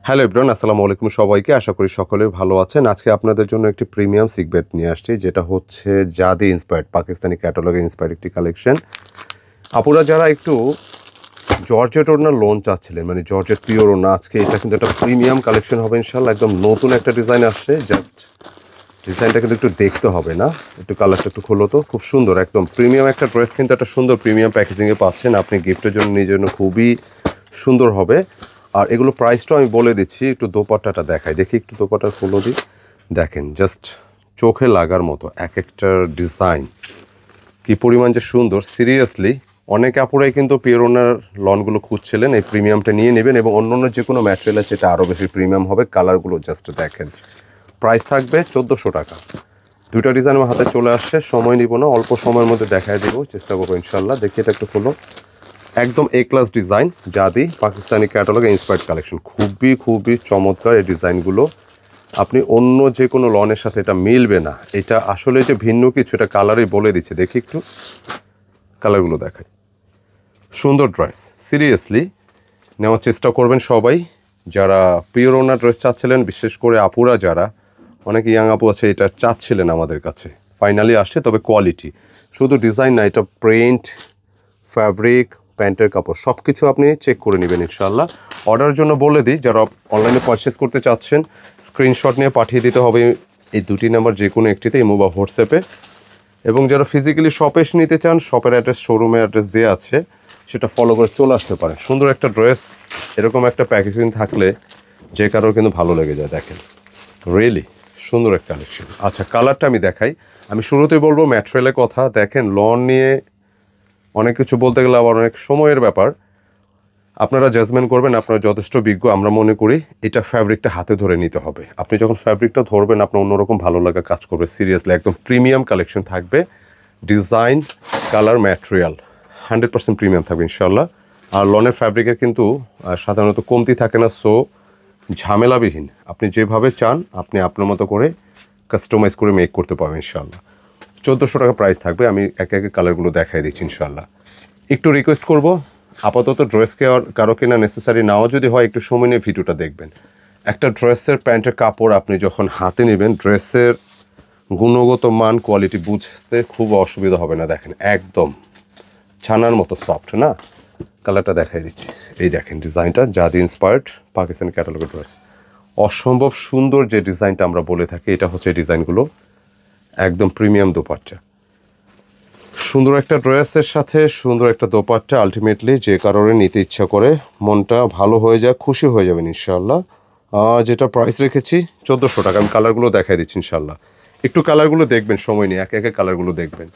Hello everyone, আসসালামু আলাইকুম সবাইকে। আশা করি সকলে ভালো আছেন। আজকে আপনাদের জন্য একটি প্রিমিয়াম সিক বেড নিয়ে আসছি, যেটা হচ্ছে জাদি ইন্সপায়ার্ড, পাকিস্তানি ক্যাটালগের ইন্সপায়ার্ড একটি কালেকশন। আপুরা যারা একটু জর্জেট ওড়নার লোন চাচ্ছিলেন, মানে জর্জেট পিওর ওড়না, আজকে এটা কিন্তু একটা প্রিমিয়াম কালেকশন হবে ইনশাল্লাহ। একদম নতুন একটা ডিজাইন আসছে, জাস্ট ডিজাইনটা কিন্তু একটু দেখতে হবে না, একটু কালারটা একটু খোলো তো। খুব সুন্দর, একদম প্রিমিয়াম একটা ড্রেস, কিন্তু একটা সুন্দর প্রিমিয়াম প্যাকেজিংয়ে পাচ্ছেন আপনি। গিফটের জন্য নিজের জন্য খুবই সুন্দর হবে। আর এগুলো প্রাইসটাও আমি বলে দিচ্ছি। একটু দোপাট্টাটা দেখাই, দেখি একটু দোপাট্টা খুলো দিই। দেখেন, জাস্ট চোখে লাগার মতো এক একটার ডিজাইন কি পরিমাণ যে সুন্দর। সিরিয়াসলি অনেক আপুরাই কিন্তু পিওরোনার লনগুলো খুঁজছিলেন, এই প্রিমিয়ামটা নিয়ে নেবেন। এবং অন্য অন্য যে কোনো ম্যাটেরিয়াল আছে এটা আরও বেশি প্রিমিয়াম হবে। কালারগুলো জাস্ট দেখেন। প্রাইস থাকবে 1400 টাকা। দুইটা ডিজাইন আমার হাতে চলে আসছে, সময় নিব না, অল্প সময়ের মধ্যে দেখায় দেবো, চেষ্টা করবো ইনশাল্লাহ। দেখি এটা একটু হলো একদম এ ক্লাস ডিজাইন, জাদি পাকিস্তানি ক্যাটালগে ইন্সপায়ার্ড কালেকশন। খুবই খুবই চমৎকার এই ডিজাইনগুলো। আপনি অন্য যে কোনো লনের সাথে এটা মিলবে না। এটা আসলে যে ভিন্ন কিছু, এটা কালারই বলে দিচ্ছে। দেখি একটু কালারগুলো দেখাই। সুন্দর ড্রেস, সিরিয়াসলি নেওয়ার চেষ্টা করবেন সবাই যারা পিওরোনা ড্রেস চাচ্ছিলেন, বিশেষ করে আপুরা যারা, অনেক ইয়াং আপু আছে এটা চাচ্ছিলেন আমাদের কাছে। ফাইনালি আসছে, তবে কোয়ালিটি, শুধু ডিজাইন না, এটা প্রিন্ট, ফ্যাব্রিক, প্যান্টের কাপড় সব কিছু আপনি চেক করে নেবেন ইনশাল্লাহ। অর্ডারের জন্য বলে দিই, যারা অনলাইনে পারচেস করতে চাচ্ছেন স্ক্রিনশট নিয়ে পাঠিয়ে দিতে হবে এই দুটি নাম্বার যে কোনো একটিতে, ইমো বা হোয়াটসঅ্যাপে। এবং যারা ফিজিক্যালি শপে এসে নিতে চান, শপের অ্যাড্রেস, শোরুমের অ্যাড্রেস দেওয়া আছে, সেটা ফলো করে চলে আসতে পারে। সুন্দর একটা ড্রেস, এরকম একটা প্যাকেজিং থাকলে যে কারোর কিন্তু ভালো লেগে যায়। দেখেন, রিয়েলি সুন্দর একটা কালেকশন। আচ্ছা, কালারটা আমি দেখাই। আমি শুরুতেই বলবো ম্যাটেরিয়ালের কথা। দেখেন, লন নিয়ে অনেক কিছু বলতে গেলে আবার অনেক সময়ের ব্যাপার, আপনারা জাজমেন্ট করবেন, আপনারা যথেষ্ট বিজ্ঞ। আমরা মনে করি এটা ফ্যাব্রিকটা হাতে ধরে নিতে হবে। আপনি যখন ফ্যাব্রিকটা ধরবেন, আপনার অন্যরকম ভালো লাগা কাজ করবে। সিরিয়াসলি একদম প্রিমিয়াম কালেকশন থাকবে। ডিজাইন, কালার, ম্যাটেরিয়াল 100% প্রিমিয়াম থাকবে ইনশাল্লাহ। আর লনের ফ্যাব্রিকের কিন্তু সাধারণত কমতি থাকে না, সো ঝামেলাবিহীন আপনি যেভাবে চান আপনি আপনার মতো করে কাস্টমাইজ করে মেক করতে পারবেন ইনশাল্লাহ। 1400 টাকা প্রাইস থাকবে। আমি একে একে কালারগুলো দেখাই দিচ্ছি ইনশাল্লাহ। একটু রিকোয়েস্ট করব, আপাতত ড্রেসকে আর কারো কেনা নেসেসারি নাও যদি হয়, একটু সময় নিয়ে ভিডিওটা দেখবেন। একটা ড্রেসের প্যান্টের কাপড় আপনি যখন হাতে নেবেন, ড্রেসের গুণগত মান, কোয়ালিটি বুঝতে খুব অসুবিধা হবে না। দেখেন, একদম ছানার মতো সফট না। কালারটা দেখাই দিচ্ছি, এই দেখেন ডিজাইনটা, জাদি ইন্সপায়ার্ড পাকিস্তানি ক্যাটালগের ড্রেস। অসম্ভব সুন্দর যে ডিজাইনটা আমরা বলে থাকি, এটা হচ্ছে এই ডিজাইনগুলো। একদম প্রিমিয়াম দোপাট্টা, সুন্দর একটা ড্রেসের সাথে সুন্দর একটা দোপাট্টা। আলটিমেটলি যে কারণে নিতে ইচ্ছা করে, মনটা ভালো হয়ে যায়, খুশি হয়ে যাবেন ইনশাল্লাহ। যেটা প্রাইস রেখেছি 1400 টাকা। আমি কালারগুলো দেখাই দিচ্ছি ইনশাল্লাহ। একটু কালারগুলো দেখবেন, সময় নিয়ে একে একে কালারগুলো দেখবেন।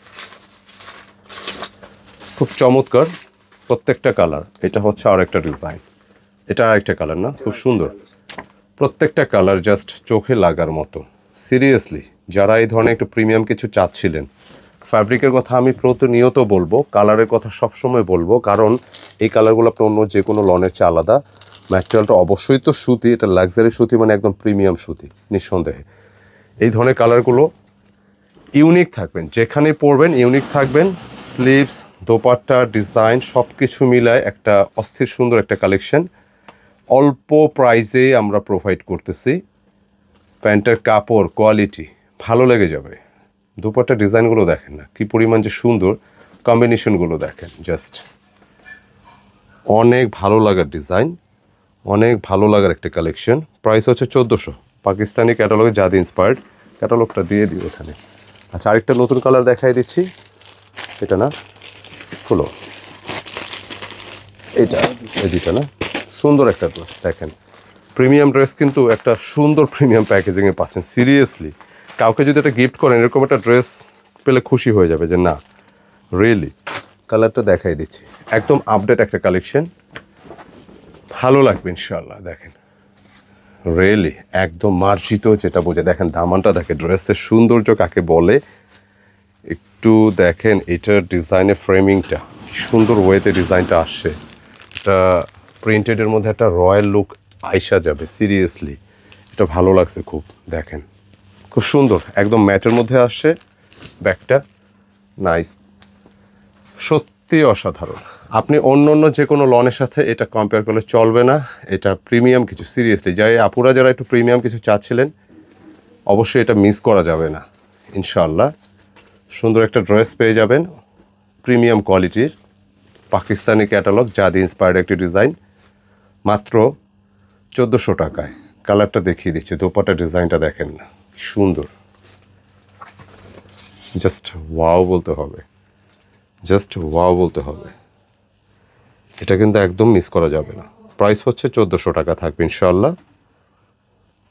খুব চমৎকার প্রত্যেকটা কালার। এটা হচ্ছে আর একটা ডিজাইন, এটা আরেকটা কালার না, খুব সুন্দর প্রত্যেকটা কালার, জাস্ট চোখে লাগার মতো। সিরিয়াসলি যারা এই ধরনের একটু প্রিমিয়াম কিছু চাচ্ছিলেন, ফ্যাব্রিকের কথা আমি প্রতিনিয়ত বলবো, কালারের কথা সবসময় বলবো, কারণ এই কালারগুলো আপনার অন্য যে কোনো লনের চেয়ে আলাদা। ম্যাটেরিয়ালটা অবশ্যই তো সুতি, এটা লাক্সারি সুতি, মানে একদম প্রিমিয়াম সুতি নিঃসন্দেহে। এই ধরনের কালারগুলো ইউনিক থাকবেন, যেখানে পরবেন ইউনিক থাকবেন। স্লিভস, দোপাট্টা, ডিজাইন সব কিছু মিলায় একটা অস্থির সুন্দর একটা কালেকশন। অল্প প্রাইসে আমরা প্রোভাইড করতেছি। প্যান্টের কাপড়, কোয়ালিটি ভালো লেগে যাবে। দুপাট্টা ডিজাইনগুলো দেখেন না কি পরিমাণ যে সুন্দর, কম্বিনেশনগুলো দেখেন, জাস্ট অনেক ভালো লাগার ডিজাইন, অনেক ভালো লাগার একটা কালেকশন। প্রাইস হচ্ছে 1400, পাকিস্তানি ক্যাটালগে জাদি ইন্সপায়ার্ড। ক্যাটালগটা দিয়ে দিই ওখানে। আচ্ছা, আরেকটা নতুন কালার দেখাই দিচ্ছি। এটা না, হলো এটা, এদিকে না, সুন্দর একটা ড্রেস। দেখেন, প্রিমিয়াম ড্রেস, কিন্তু একটা সুন্দর প্রিমিয়াম প্যাকেজিংয়ে পাচ্ছেন। সিরিয়াসলি কাউকে যদি এটা গিফট করেন, এরকম একটা ড্রেস পেলে খুশি হয়ে যাবে যে না, রিয়েলি। কালারটা দেখাই দিচ্ছি, একদম আপডেট একটা কালেকশন, ভালো লাগবে ইনশাল্লাহ। দেখেন, রিয়েলি একদম মার্জিত, যেটা বোঝে। দেখেন দামানটা, দেখেন ড্রেসের সৌন্দর্য কাকে বলে। একটু দেখেন এটার ডিজাইনের ফ্রেমিংটা, সুন্দর ওয়েতে ডিজাইনটা আসছে। এটা প্রিন্টেডের মধ্যে একটা রয়্যাল লুক আইসা যাবে। সিরিয়াসলি এটা ভালো লাগছে খুব। দেখেন, খুব সুন্দর, একদম ম্যাটের মধ্যে আসছে। ব্যাগটা নাইস, সত্যি অসাধারণ। আপনি অন্য অন্য যে কোনো লনের সাথে এটা কম্পেয়ার করলে চলবে না। এটা প্রিমিয়াম কিছু, সিরিয়াসলি যাই আপুরা যারা একটু প্রিমিয়াম কিছু চাচ্ছিলেন অবশ্যই এটা মিস করা যাবে না। ইনশাআল্লাহ সুন্দর একটা ড্রেস পেয়ে যাবেন, প্রিমিয়াম কোয়ালিটির পাকিস্তানি ক্যাটালগ জাদি ইন্সপায়ার্ড একটি ডিজাইন, মাত্র 1400 টাকায়। কালারটা দেখিয়ে দিচ্ছি, দোপাটা ডিজাইনটা দেখেন না, কি সুন্দর, জাস্ট ওয়াও বলতে হবে, জাস্ট ওয়াও বলতে হবে। এটা কিন্তু একদম মিস করা যাবে না। প্রাইস হচ্ছে 1400 টাকা থাকবে ইনশাআল্লাহ।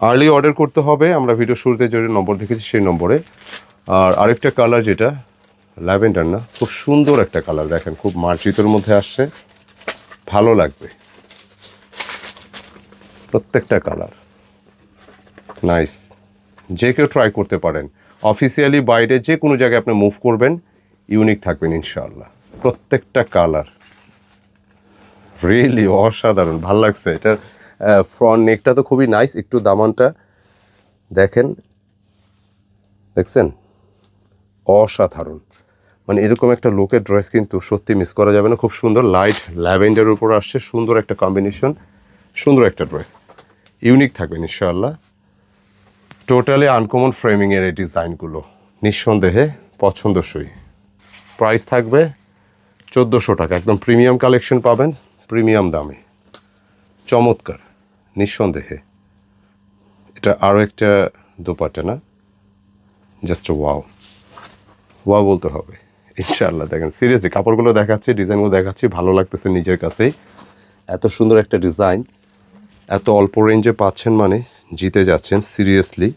আর্লি অর্ডার করতে হবে, আমরা ভিডিও শুরুতে যে নম্বর দেখেছি সেই নম্বরে। আর আরেকটা কালার যেটা ল্যাভেন্ডার না, খুব সুন্দর একটা কালার দেখেন, খুব মার্জিতের মধ্যে আসছে, ভালো লাগবে প্রত্যেকটা কালার, নাইস। যে কেউ ট্রাই করতে পারেন, অফিসিয়ালি বাইরে যে কোনো জায়গায় আপনি মুভ করবেন ইউনিক থাকবেন ইনশাআল্লাহ। প্রত্যেকটা কালার রিয়েলি অসাধারণ, ভাল লাগছে। এটার ফ্রন্ট নেকটা তো খুবই নাইস, একটু দামানটা দেখেন, দেখছেন, অসাধারণ। মানে এরকম একটা লুকের ড্রেস কিন্তু সত্যি মিস করা যাবে না। খুব সুন্দর লাইট ল্যাভেন্ডারের উপর আসছে, সুন্দর একটা কম্বিনেশন, সুন্দর একটা ড্রেস, ইউনিক থাকবেন ইনশাআল্লাহ। টোটালি আনকমন ফ্রেমিংয়ের এই ডিজাইনগুলো নিঃসন্দেহে পছন্দসই। প্রাইস থাকবে 1400 টাকা, একদম প্রিমিয়াম কালেকশন পাবেন, প্রিমিয়াম দামে, চমৎকার নিঃসন্দেহে। এটা আরও একটা দোপাট্টা না, জাস্ট ওয়াও, ওয়াও বলতে হবে ইনশাআল্লাহ। দেখেন সিরিয়াসলি কাপড়গুলো দেখাচ্ছি, ডিজাইনগুলো দেখাচ্ছি, ভালো লাগতেছে নিজের কাছেই। এত সুন্দর একটা ডিজাইন এত অল্প রেঞ্জে পাচ্ছেন মানে জিতে যাচ্ছেন। সিরিয়াসলি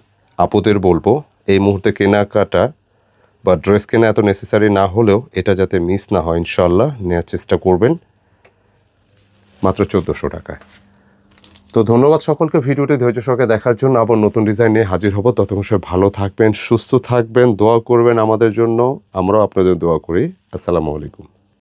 আপুদের বলবো এই মুহূর্তে কেনাকাটা বা ড্রেস কেনা এত নেসেসারি না হলেও এটা যাতে মিস না হয় ইনশাআল্লাহ নেওয়ার চেষ্টা করবেন, মাত্র 1400 টাকায়। তো ধন্যবাদ সকলকে ভিডিওটি ধৈর্য সহকারে দেখার জন্য। আবার নতুন ডিজাইন নিয়ে হাজির হব, ততক্ষণ সবাই ভালো থাকবেন, সুস্থ থাকবেন, দোয়া করবেন আমাদের জন্য, আমরাও আপনাদের দোয়া করি। আসসালামু আলাইকুম।